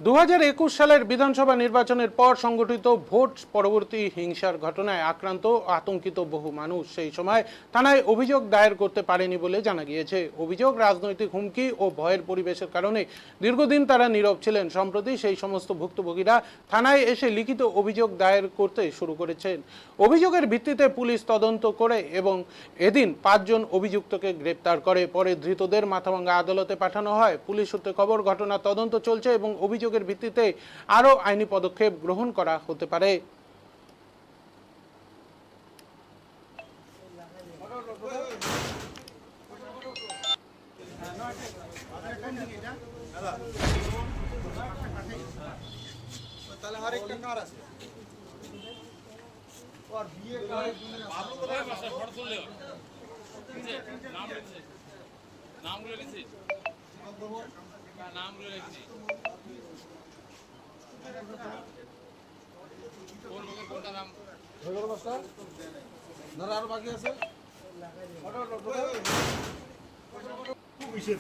2021 সালের বিধানসভা নির্বাচনের পর সংগঠিত ভোট পরবর্তী হিংসার ঘটনায় আক্রান্ত আতঙ্কিত বহু মানুষ সেই সময় থানায় অভিযোগ দায়ের করতে পারেনি বলে জানা গিয়েছে। অভিযোগ, রাজনৈতিক হুমকি ও ভয়ের পরিবেশের কারণে দীর্ঘদিন তারা নীরব ছিলেন। সম্প্রতি সেই সমস্ত ভুক্তভোগীরা থানায় এসে লিখিত অভিযোগ দায়ের করতে শুরু করেছেন। অভিযোগের ভিত্তিতে পুলিশ তদন্ত করে এবং এদিন 5 জন অভিযুক্তকে গ্রেপ্তার করে। পরে ধৃতদের মাথাভাঙ্গা আদালতে পাঠানো হয়। পুলিশ সূত্রে খবর, ঘটনার তদন্ত চলছে এবং অভিযোগের ভিত্তিতে আরও আইনি পদক্ষেপ গ্রহণ করা হতে পারে। আরো বাকি আছে খুব বিষয়